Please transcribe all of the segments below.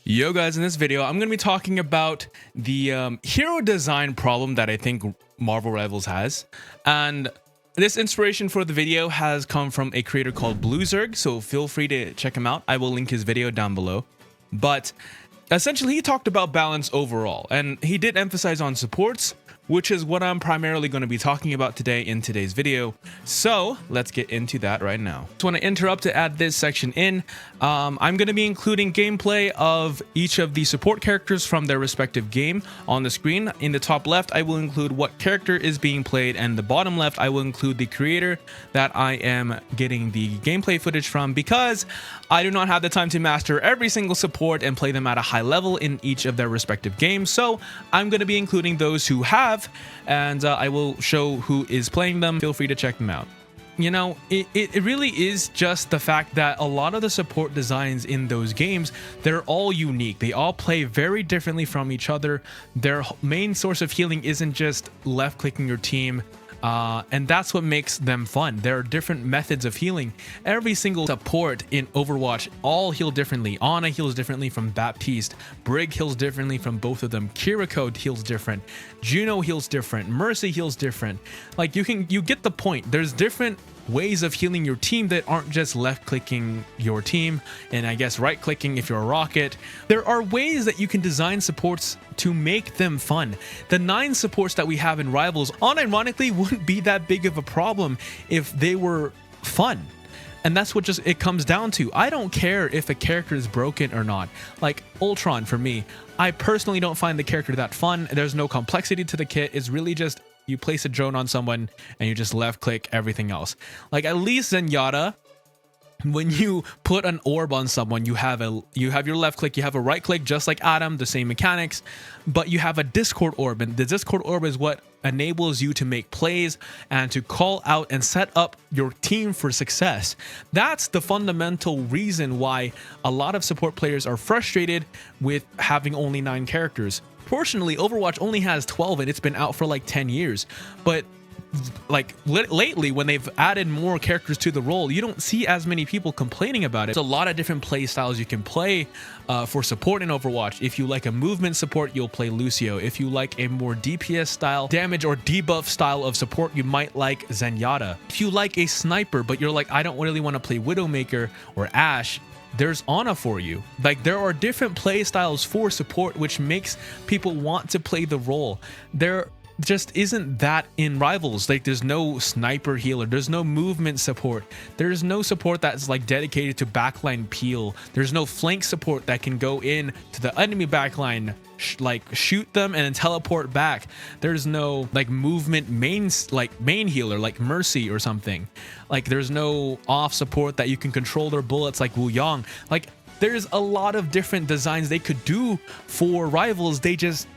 Yo guys, in this video, I'm going to be talking about the hero design problem that I think Marvel Rivals has. And this inspiration for the video has come from a creator called Bluezerg, so feel free to check him out. I will link his video down below. But essentially, he talked about balance overall, and he did emphasize on supports, which is what I'm primarily going to be talking about today in today's video. So let's get into that right now. Just want to interrupt to add this section in. I'm going to be including gameplay of each of the support characters from their respective game on the screen. In the top left, I will include what character is being played, and the bottom left, I will include the creator that I am getting the gameplay footage from, because I do not have the time to master every single support and play them at a high level in each of their respective games. So I'm going to be including those who have, and I will show who is playing them. Feel free to check them out. You know, it really is just the fact that a lot of the support designs in those games, they're all unique. They all play very differently from each other. Their main source of healing isn't just left clicking your team. And that's what makes them fun. There are different methods of healing. Every single support in Overwatch all heal differently. Ana heals differently from Baptiste. Brig heals differently from both of them. Kiriko heals different. Juno heals different. Mercy heals different. Like, you get the point. There's different ways of healing your team that aren't just left clicking your team and I guess right clicking if you're a rocket. There are ways that you can design supports to make them fun. The 9 supports that we have in Rivals unironically wouldn't be that big of a problem if they were fun. And that's what it comes down to. I don't care if a character is broken or not. Like Ultron, for me, I personally don't find the character that fun. There's no complexity to the kit. It's really just you place a drone on someone and you just left click everything else. Like, at least Zenyatta, when you put an orb on someone, you have your left click, you have a right click, just like Adam, the same mechanics, but you have a Discord orb, and the Discord orb is what enables you to make plays and to call out and set up your team for success. That's the fundamental reason why a lot of support players are frustrated with having only 9 characters. Fortunately, Overwatch only has 12 and it's been out for like 10 years, but like lately, when they've added more characters to the role, you don't see as many people complaining about it. There's a lot of different play styles you can play for support in Overwatch. If you like a movement support, you'll play Lucio. If you like a more DPS style, damage or debuff style of support, you might like Zenyatta. If you like a sniper, but you're like, I don't really want to play Widowmaker or Ashe, there's Ana for you. Like, there are different play styles for support, which makes people want to play the role. There just isn't that in Rivals. Like, there's no sniper healer, there's no movement support, there's no support that's like dedicated to backline peel, there's no flank support that can go in to the enemy backline, like shoot them and then teleport back. There's no like movement main healer like Mercy or something. Like, there's no off support that you can control their bullets like Wu Yang. Like, there's a lot of different designs they could do for Rivals. They just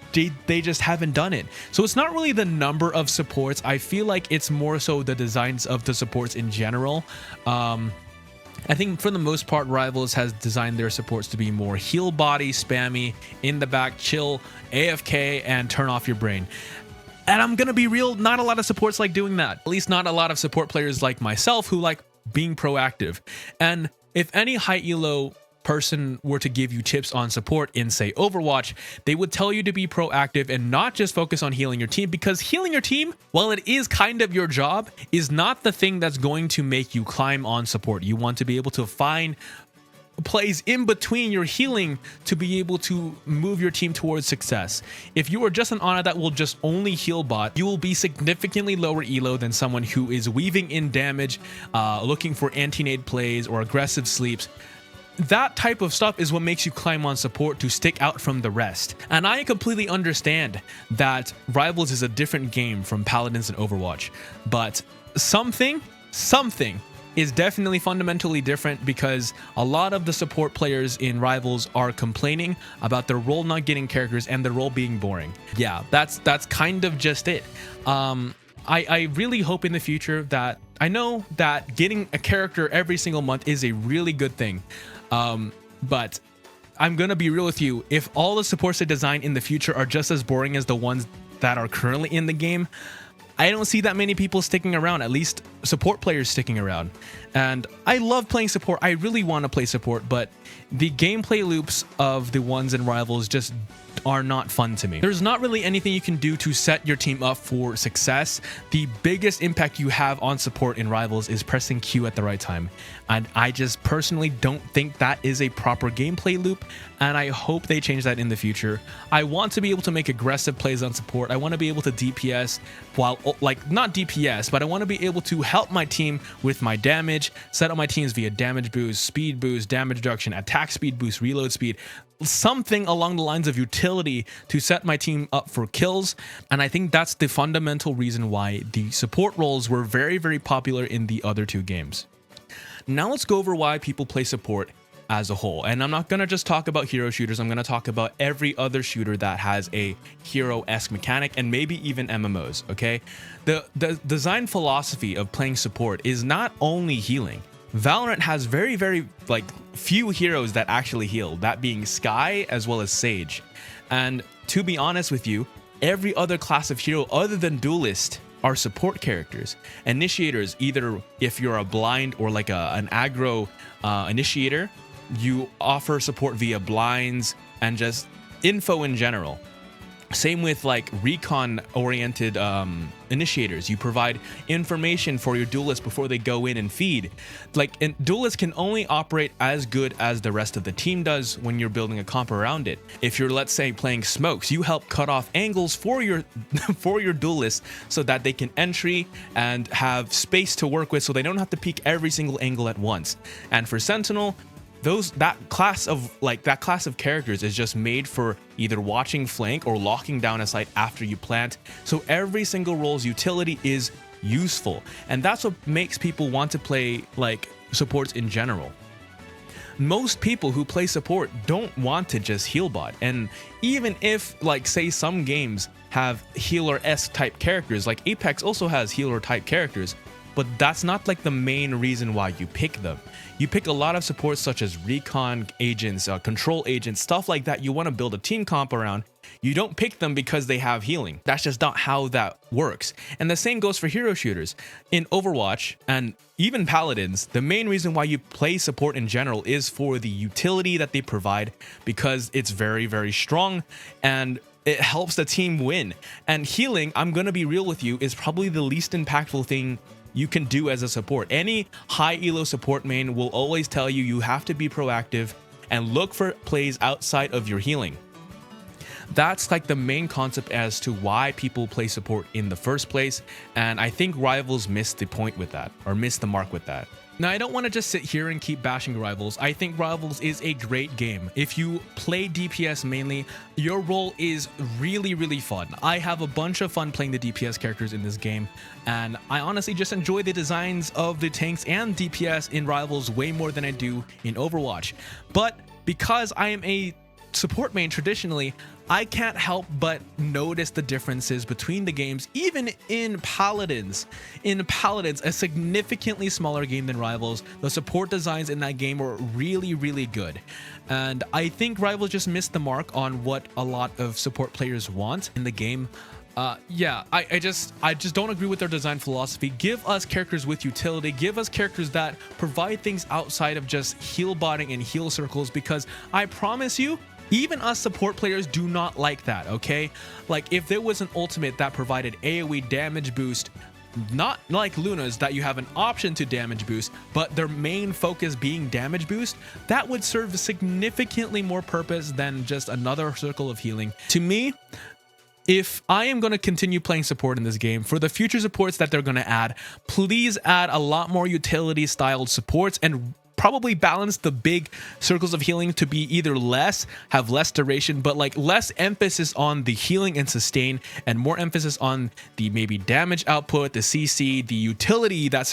haven't done it. So it's not really the number of supports. I feel like it's more so the designs of the supports in general. I think for the most part, Rivals has designed their supports to be more heal body, spammy, in the back, chill, AFK, and turn off your brain. And I'm gonna be real, not a lot of supports like doing that. At least not a lot of support players like myself who like being proactive. And if any high elo person were to give you tips on support in, say, Overwatch, they would tell you to be proactive and not just focus on healing your team, because healing your team, while it is kind of your job, is not the thing that's going to make you climb on support. You want to be able to find plays in between your healing to be able to move your team towards success. If you are just an Ana that will just only heal bot, you will be significantly lower elo than someone who is weaving in damage, looking for anti-nade plays or aggressive sleeps. That type of stuff is what makes you climb on support to stick out from the rest. And I completely understand that Rivals is a different game from Paladins and Overwatch, but something is definitely fundamentally different, because a lot of the support players in Rivals are complaining about their role not getting characters and their role being boring. Yeah, that's kind of just it. I really hope in the future that, I know that getting a character every single month is a really good thing. But I'm gonna be real with you, if all the supports they design in the future are just as boring as the ones that are currently in the game, I don't see that many people sticking around, at least support players sticking around. And I love playing support. I really want to play support, but the gameplay loops of the ones in Rivals just are not fun to me. There's not really anything you can do to set your team up for success. The biggest impact you have on support in Rivals is pressing Q at the right time. And I just personally don't think that is a proper gameplay loop, and I hope they change that in the future. I want to be able to make aggressive plays on support. I want to be able to DPS while, like, not DPS, but I want to be able to help my team with my damage, set up my teams via damage boost, speed boost, damage reduction, attack speed boost, reload speed, something along the lines of utility to set my team up for kills. And I think that's the fundamental reason why the support roles were very, very popular in the other two games. Now let's go over why people play support as a whole. And I'm not going to just talk about hero shooters. I'm going to talk about every other shooter that has a hero-esque mechanic, and maybe even MMOs, okay? The design philosophy of playing support is not only healing. Valorant has very, very few heroes that actually heal, that being Skye as well as Sage. And to be honest with you, every other class of hero other than Duelist are support characters. Initiators, either if you're a blind or like an aggro initiator, you offer support via blinds and just info in general. Same with like recon oriented initiators. You provide information for your duelists before they go in and feed. And duelists can only operate as good as the rest of the team does when you're building a comp around it. If you're, let's say, playing smokes, you help cut off angles for your for your duelists so that they can entry and have space to work with, so they don't have to peek every single angle at once. And for Sentinel, that class of characters is just made for either watching flank or locking down a site after you plant. So every single role's utility is useful, and that's what makes people want to play like supports in general. Most people who play support don't want to just heal bot, and even if, like, say some games have healer-esque type characters, like Apex also has healer type characters, but that's not like the main reason why you pick them. You pick a lot of supports such as recon agents, control agents, stuff like that you want to build a team comp around. You don't pick them because they have healing. That's just not how that works. And the same goes for hero shooters. In Overwatch and even Paladins, the main reason why you play support in general is for the utility that they provide, because it's very, very strong and it helps the team win. And healing, I'm going to be real with you, is probably the least impactful thing you can do as a support. Any high elo support main will always tell you you have to be proactive and look for plays outside of your healing. That's like the main concept as to why people play support in the first place, and I think Rivals missed the point with that, or missed the mark with that. Now, I don't want to just sit here and keep bashing Rivals. I think Rivals is a great game. If you play DPS mainly, your role is really, really fun. I have a bunch of fun playing the DPS characters in this game, and I honestly just enjoy the designs of the tanks and DPS in Rivals way more than I do in Overwatch. But because I am a support main traditionally, I can't help but notice the differences between the games, even in Paladins. In Paladins, a significantly smaller game than Rivals, the support designs in that game were really, really good. And I think Rivals just missed the mark on what a lot of support players want in the game. I just don't agree with their design philosophy. Give us characters with utility. Give us characters that provide things outside of just heal botting and heal circles, because I promise you, even us support players do not like that, okay? Like, if there was an ultimate that provided AoE damage boost, not like Luna's that you have an option to damage boost, but their main focus being damage boost, that would serve significantly more purpose than just another circle of healing. To me, if I am going to continue playing support in this game, for the future supports that they're going to add, please add a lot more utility styled supports, and probably balance the big circles of healing to be either have less duration, but like less emphasis on the healing and sustain, and more emphasis on the maybe damage output, the CC, the utility that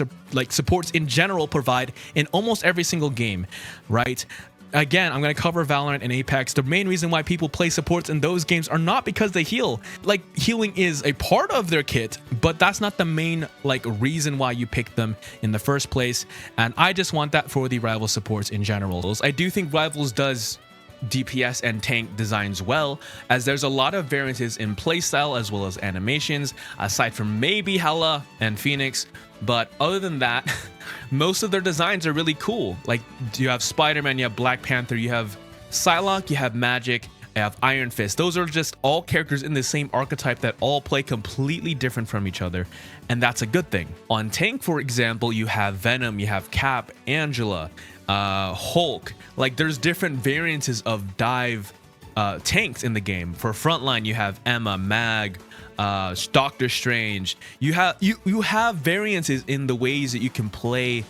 supports in general provide in almost every single game, right? Again, I'm going to cover Valorant and Apex. The main reason why people play supports in those games are not because they heal. Like, healing is a part of their kit, but that's not the main reason why you pick them in the first place. And I just want that for the Rivals supports in general. I do think Rivals does DPS and tank designs well, as there's a lot of variances in playstyle as well as animations, aside from maybe Hela and Phoenix. But other than that, most of their designs are really cool. Like, you have Spider-Man, you have Black Panther, you have Psylocke, you have Magic, you have Iron Fist. Those are just all characters in the same archetype that all play completely different from each other, and that's a good thing. On tank, for example, you have Venom, you have Cap, Angela, Hulk. Like, there's different variances of dive tanks in the game. For frontline, you have Emma, Mag, Doctor Strange. You have variances in the ways that you can play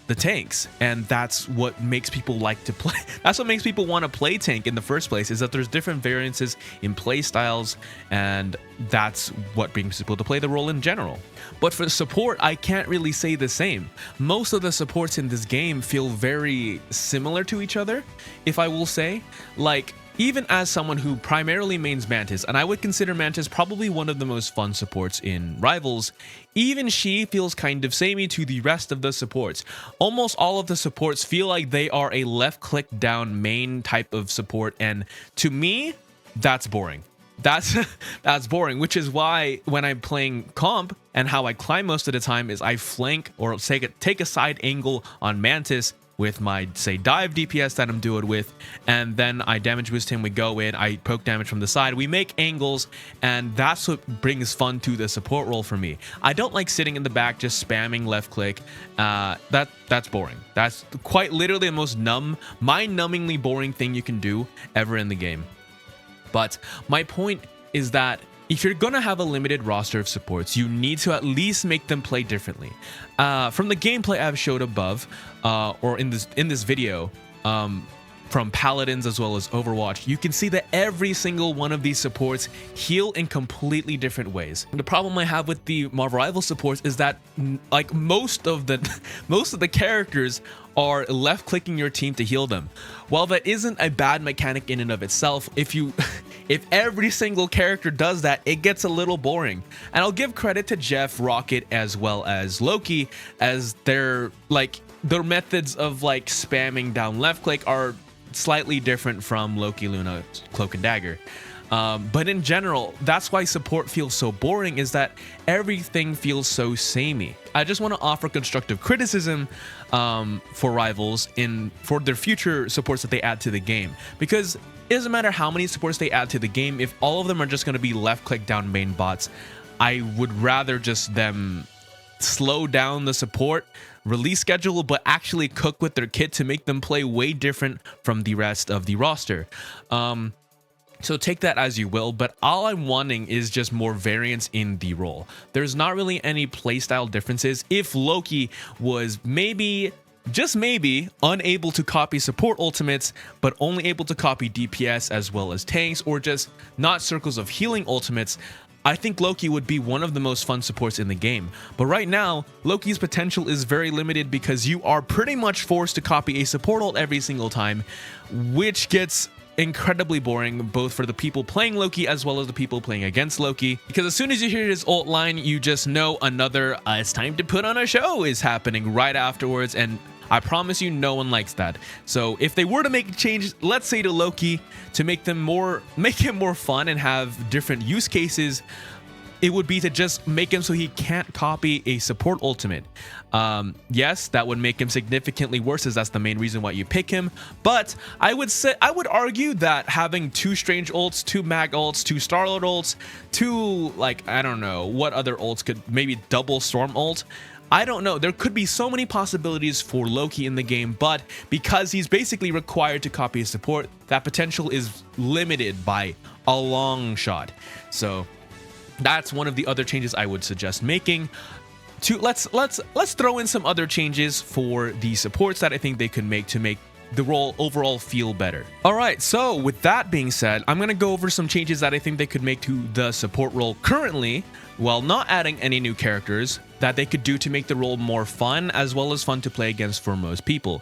the tanks, and that's what makes people like to play. That's what makes people want to play tank in the first place, is that there's different variances in play styles, and that's what brings people to play the role in general. But for support, I can't really say the same. Most of the supports in this game feel very similar to each other, if I will say. Like, even as someone who primarily mains Mantis, and I would consider Mantis probably one of the most fun supports in Rivals, even she feels kind of samey to the rest of the supports. Almost all of the supports feel like they are a left-click down main type of support, and to me, that's boring. That's boring, which is why when I'm playing comp and how I climb most of the time is I flank or take a side angle on Mantis with my, say, dive DPS that I'm doing with, and then I damage boost him, we go in, I poke damage from the side, we make angles, and that's what brings fun to the support role for me. I don't like sitting in the back just spamming left click. That's boring. That's quite literally the most mind-numbingly boring thing you can do ever in the game. But my point is that if you're gonna have a limited roster of supports, you need to at least make them play differently. From the gameplay I've showed above, or in this video, from Paladins as well as Overwatch, you can see that every single one of these supports heal in completely different ways. The problem I have with the Marvel Rivals supports is that, like, most of the characters are left clicking your team to heal them. While that isn't a bad mechanic in and of itself, if every single character does that, it gets a little boring. And I'll give credit to Jeff, Rocket, as well as Loki, as their methods of like spamming down left click are slightly different from Loki, Luna, Cloak and Dagger. But in general, that's why support feels so boring, is that everything feels so samey. I just want to offer constructive criticism for Rivals for their future supports that they add to the game, because it doesn't matter how many supports they add to the game, if all of them are just going to be left click down main bots, I would rather just them slow down the support release schedule, but actually cook with their kit to make them play way different from the rest of the roster. So take that as you will, but all I'm wanting is just more variance in the role. There's not really any playstyle differences. If Loki was maybe, just maybe, unable to copy support ultimates, but only able to copy DPS as well as tanks, or just not circles of healing ultimates, I think Loki would be one of the most fun supports in the game. But right now, Loki's potential is very limited because you are pretty much forced to copy a support ult every single time, which gets incredibly boring both for the people playing Loki as well as the people playing against Loki, because as soon as you hear his ult line, you just know another it's time to put on a show is happening right afterwards, and I promise you no one likes that. So if they were to make a change, let's say to Loki, to make him more fun and have different use cases, it would be to just make him so he can't copy a support ultimate. Yes, that would make him significantly worse, as that's the main reason why you pick him. But I would argue that having 2 strange ults, 2 mag ults, 2 Starlord ults, 2, like, I don't know what other ults could, maybe double storm ult, I don't know. There could be so many possibilities for Loki in the game, but because he's basically required to copy his support, that potential is limited by a long shot. So that's one of the other changes I would suggest making. Let's throw in some other changes for the supports that I think they could make to make the role overall feel better. All right, so with that being said, I'm gonna go over some changes that I think they could make to the support role currently, while not adding any new characters, that they could do to make the role more fun, as well as fun to play against for most people.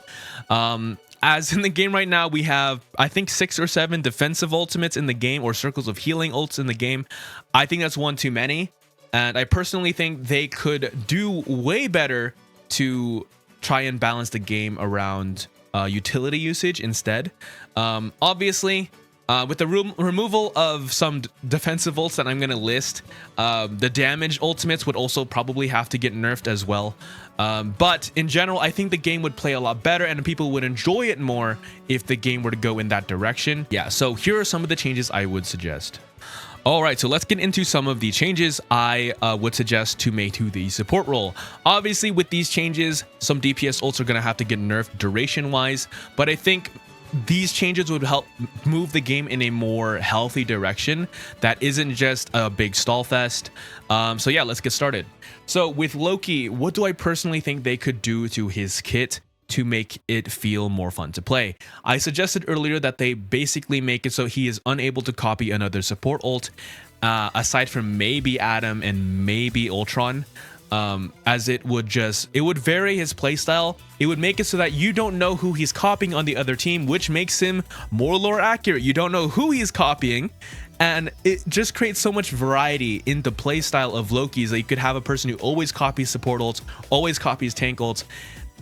As in the game right now, we have, I think, 6 or 7 defensive ultimates in the game, or circles of healing ults in the game. I think that's one too many, and I personally think they could do way better to try and balance the game around utility usage instead. Obviously, with the removal of some defensive ults that I'm going to list, the damage ultimates would also probably have to get nerfed as well. But in general, I think the game would play a lot better and people would enjoy it more if the game were to go in that direction. Yeah, so here are some of the changes I would suggest. All right, so let's get into some of the changes I would suggest to make to the support role. Obviously, with these changes, some DPS ults are going to have to get nerfed duration-wise, but I think these changes would help move the game in a more healthy direction that isn't just a big stall fest. So yeah, let's get started. So with Loki, what do I personally think they could do to his kit to make it feel more fun to play? I suggested earlier that they basically make it so he is unable to copy another support ult, aside from maybe Adam and maybe Ultron. As it would vary his playstyle. It would make it so that you don't know who he's copying on the other team, which makes him more lore accurate. You don't know who he's copying, and it just creates so much variety in the playstyle of Loki's that you could have a person who always copies support ults, always copies tank ults.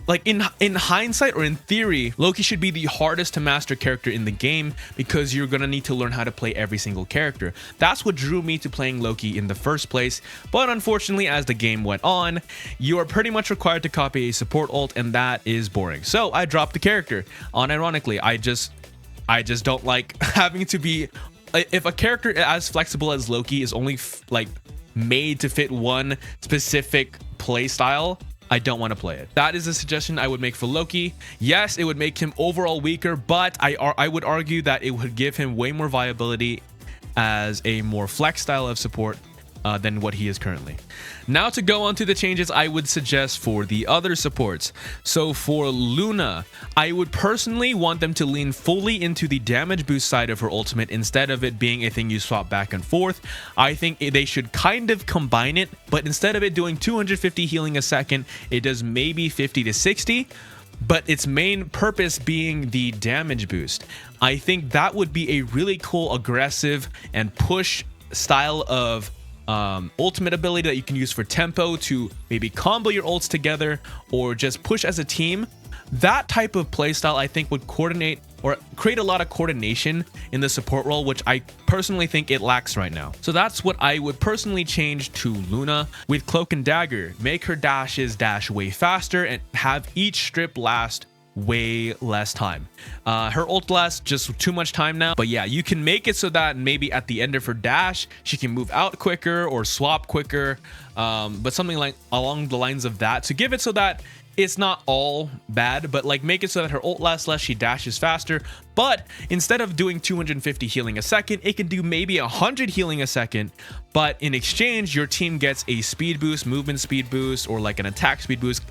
Like in hindsight, or in theory, Loki should be the hardest to master character in the game because you're gonna need to learn how to play every single character. That's what drew me to playing Loki in the first place. But unfortunately, as the game went on, you are pretty much required to copy a support ult, and that is boring. So I dropped the character. Unironically, I just don't like having to be. If a character as flexible as Loki is only like made to fit one specific play style, I don't want to play it. That is a suggestion I would make for Loki. Yes, it would make him overall weaker, but I would argue that it would give him way more viability as a more flex style of support than what he is currently. Now to go on to the changes I would suggest for the other supports. So for Luna, I would personally want them to lean fully into the damage boost side of her ultimate instead of it being a thing you swap back and forth. I think they should kind of combine it, but instead of it doing 250 healing a second, it does maybe 50 to 60. But its main purpose being the damage boost. I think that would be a really cool, aggressive, and push style of ultimate ability that you can use for tempo to maybe combo your ults together or just push as a team. That type of playstyle I think would coordinate or create a lot of coordination in the support role, which I personally think it lacks right now. So that's what I would personally change to Luna. With Cloak and Dagger, make her dashes dash way faster and have each strip last way less time. Her ult lasts just too much time now, but yeah, you can make it so that maybe at the end of her dash she can move out quicker or swap quicker, but something like along the lines of that to give it so that it's not all bad, but like make it so that her ult lasts less, she dashes faster, but instead of doing 250 healing a second, it can do maybe 100 healing a second, but in exchange your team gets a speed boost, movement speed boost, or like an attack speed boost.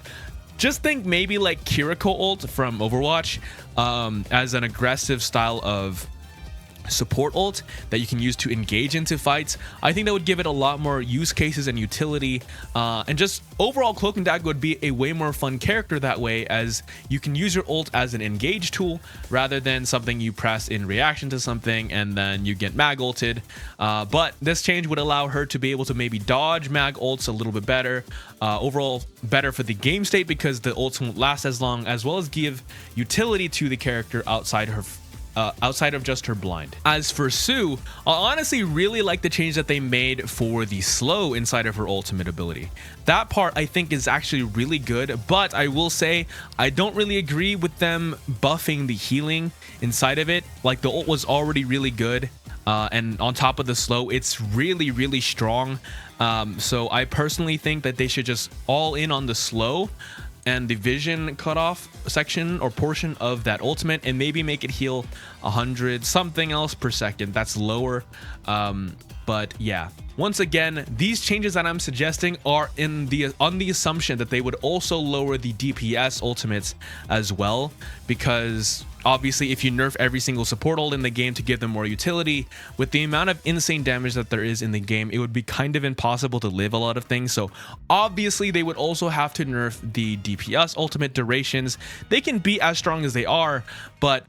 Just think maybe like Kiriko ult from Overwatch as an aggressive style of support ult that you can use to engage into fights. I think that would give it a lot more use cases and utility, and just overall Cloak and Dagger would be a way more fun character that way, as you can use your ult as an engage tool rather than something you press in reaction to something and then you get mag ulted. But this change would allow her to be able to maybe dodge mag ults a little bit better, overall better for the game state because the ults won't last as long, as well as give utility to the character outside of just her blind. As for Sue, I honestly really like the change that they made for the slow inside of her ultimate ability. That part I think is actually really good, but I will say I don't really agree with them buffing the healing inside of it. Like the ult was already really good, and on top of the slow, it's really, really strong. So I personally think that they should just all in on the slow and the vision cutoff section or portion of that ultimate, and maybe make it heal 100 something else per second. That's lower, but yeah, once again, these changes that I'm suggesting are on the assumption that they would also lower the DPS ultimates as well, because obviously if you nerf every single support ult in the game to give them more utility, with the amount of insane damage that there is in the game, it would be kind of impossible to live a lot of things. So obviously they would also have to nerf the DPS ultimate durations. They can be as strong as they are, but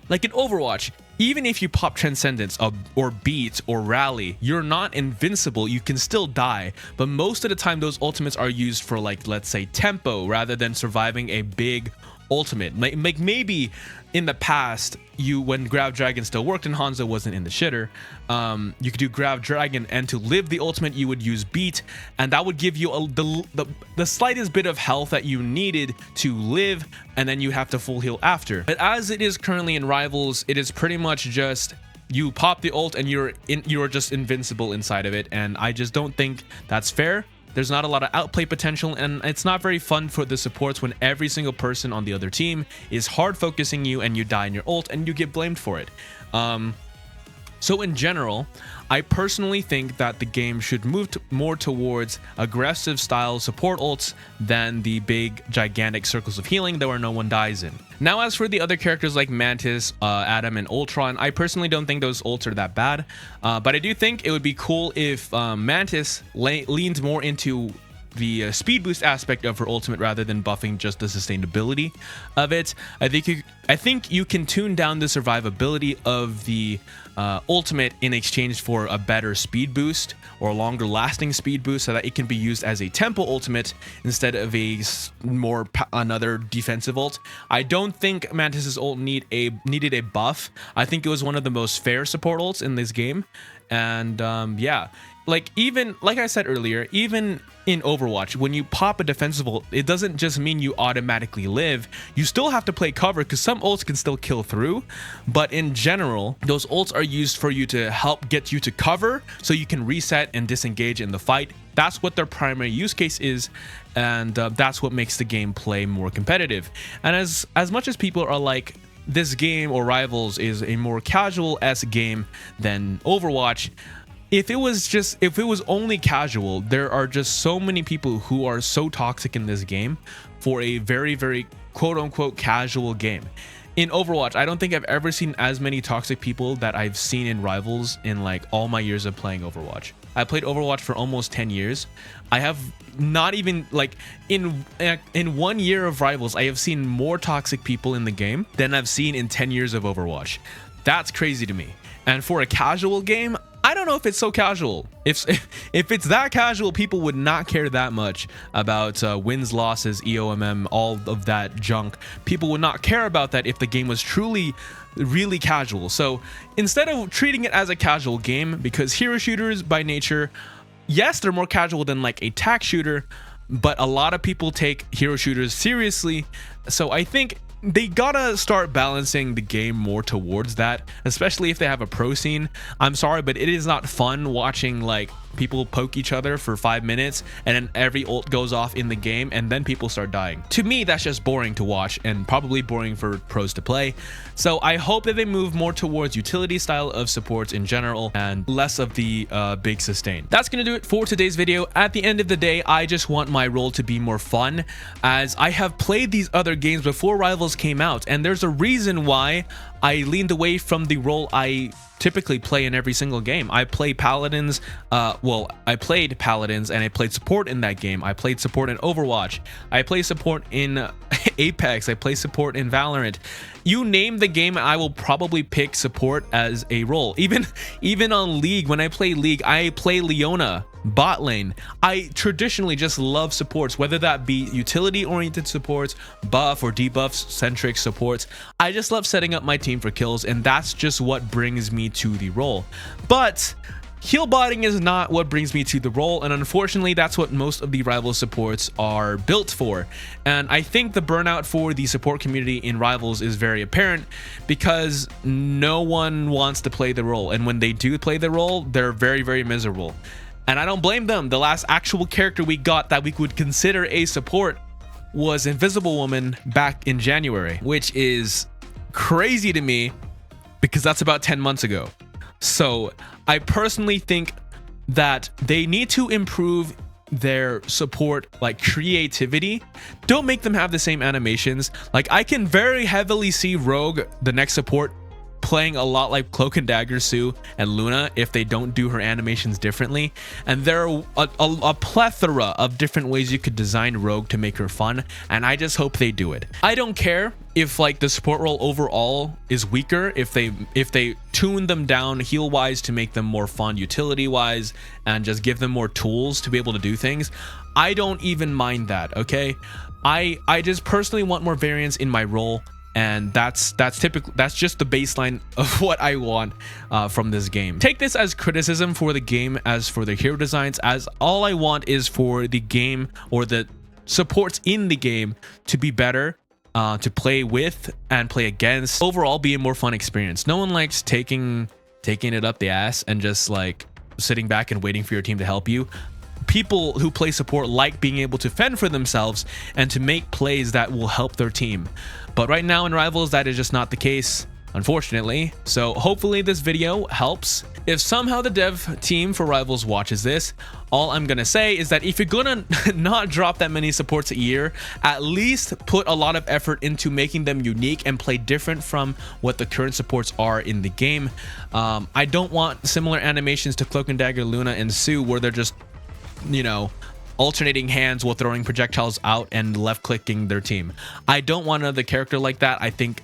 like in Overwatch, even if you pop Transcendence or Beat or Rally, you're not invincible, you can still die. But most of the time those ultimates are used for, like, let's say tempo rather than surviving a big ultimate. Like maybe in the past, when Grab Dragon still worked and Hanzo wasn't in the shitter, you could do Grab Dragon, and to live the ultimate you would use Beat, and that would give you the slightest bit of health that you needed to live, and then you have to full heal after. But as it is currently in Rivals, it is pretty much just you pop the ult and you're just invincible inside of it, and I just don't think that's fair. There's not a lot of outplay potential, and it's not very fun for the supports when every single person on the other team is hard focusing you and you die in your ult and you get blamed for it. So in general, I personally think that the game should move more towards aggressive style support ults than the big gigantic circles of healing that where no one dies in. Now, as for the other characters like Mantis, Adam, and Ultron, I personally don't think those ults are that bad, but I do think it would be cool if Mantis leaned more into the speed boost aspect of her ultimate rather than buffing just the sustainability of it. I think you can tune down the survivability of the ultimate in exchange for a better speed boost or longer lasting speed boost, so that it can be used as a tempo ultimate instead of another defensive ult. I don't think Mantis's ult needed a buff. I think it was one of the most fair support ults in this game, and yeah, like I said earlier, even in Overwatch, when you pop a defensive ult, it doesn't just mean you automatically live. You still have to play cover because some ults can still kill through, but in general, those ults are used for you to help get you to cover so you can reset and disengage in the fight. That's what their primary use case is, and that's what makes the game play more competitive. And as much as people are like, this game or Rivals is a more casual-esque game than Overwatch, if it was only casual, there are just so many people who are so toxic in this game for a very, very quote-unquote casual game. In Overwatch, I don't think I've ever seen as many toxic people that I've seen in Rivals in like all my years of playing Overwatch. I played Overwatch for almost 10 years. I have not even, like, in 1 year of Rivals, I have seen more toxic people in the game than I've seen in 10 years of Overwatch. That's crazy to me. And for a casual game, I don't know if it's so casual. If it's that casual, people would not care that much about wins, losses, EOMM, all of that junk. People would not care about that if the game was truly really casual. So instead of treating it as a casual game, because hero shooters by nature, yes, they're more casual than like a tac shooter, but a lot of people take hero shooters seriously. So I think they gotta start balancing the game more towards that, especially if they have a pro scene. I'm sorry, but it is not fun watching like people poke each other for 5 minutes and then every ult goes off in the game and then people start dying. To me, that's just boring to watch and probably boring for pros to play. So I hope that they move more towards utility style of supports in general and less of the big sustain. That's gonna do it for today's video. At the end of the day, I just want my role to be more fun, as I have played these other games before Rivals came out, and there's a reason why I leaned away from the role I typically play in every single game. I play Paladins, I played Paladins and I played support in that game. I played support in Overwatch. I play support in Apex. I play support in Valorant. You name the game, I will probably pick support as a role. Even on League, when I play League, I play Leona, bot lane. I traditionally just love supports, whether that be utility-oriented supports, buff or debuff-centric supports. I just love setting up my team for kills, and that's just what brings me to the role. But heal botting is not what brings me to the role, and unfortunately that's what most of the Rivals supports are built for. And I think the burnout for the support community in Rivals is very apparent, because no one wants to play the role, and when they do play the role, they're very, very miserable. And I don't blame them. The last actual character we got that we would consider a support was Invisible Woman back in January, which is crazy to me because that's about 10 months ago. So I personally think that they need to improve their support like creativity. Don't make them have the same animations. Like, I can very heavily see Rogue, the next support, playing a lot like Cloak and Dagger Sue and Luna if they don't do her animations differently. And there are a plethora of different ways you could design Rogue to make her fun, and I just hope they do it. I don't care if like the support role overall is weaker, if they tune them down heal wise to make them more fun utility wise and just give them more tools to be able to do things. I don't even mind that, okay? I just personally want more variance in my role, and that's just the baseline of what I want from this game. Take this as criticism for the game as for the hero designs, as all I want is for the game or the supports in the game to be better, to play with and play against. Overall, be a more fun experience. No one likes taking it up the ass and just like sitting back and waiting for your team to help you. People who play support like being able to fend for themselves and to make plays that will help their team. But right now in Rivals, that is just not the case, unfortunately. So hopefully this video helps. If somehow the dev team for Rivals watches this, all I'm gonna say is that if you're gonna not drop that many supports a year, at least put a lot of effort into making them unique and play different from what the current supports are in the game. I don't want similar animations to Cloak and Dagger, Luna, and Sue, where they're just, you know, alternating hands while throwing projectiles out and left clicking their team. I don't want another character like that. I think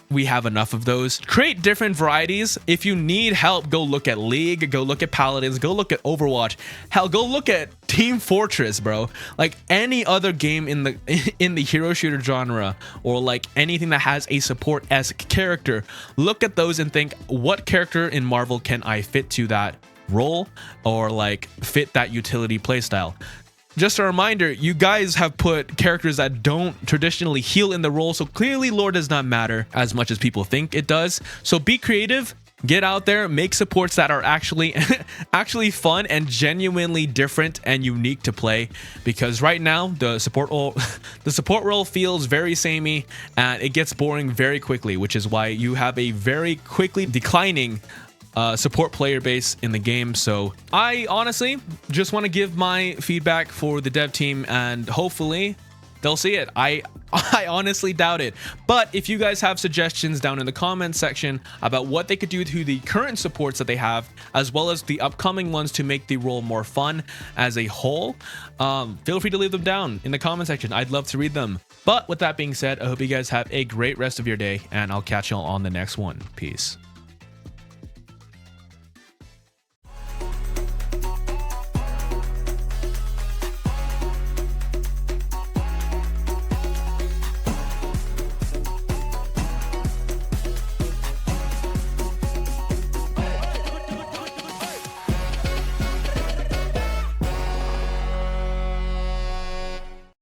we have enough of those. Create different varieties. If you need help, go look at League, go look at Paladins, go look at Overwatch. Hell, go look at Team Fortress, bro. Like any other game in the hero shooter genre, or like anything that has a support-esque character, look at those and think, what character in Marvel can I fit to that role, or like fit that utility playstyle? Just a reminder, you guys have put characters that don't traditionally heal in the role, so clearly lore does not matter as much as people think it does. So be creative, get out there, make supports that are actually fun and genuinely different and unique to play, because right now the support role feels very samey and it gets boring very quickly, which is why you have a very quickly declining support player base in the game. So I honestly just want to give my feedback for the dev team, and hopefully they'll see it. I honestly doubt it, but if you guys have suggestions down in the comments section about what they could do to the current supports that they have, as well as the upcoming ones to make the role more fun as a whole, feel free to leave them down in the comment section. I'd love to read them. But with that being said, I hope you guys have a great rest of your day, and I'll catch y'all on the next one. Peace.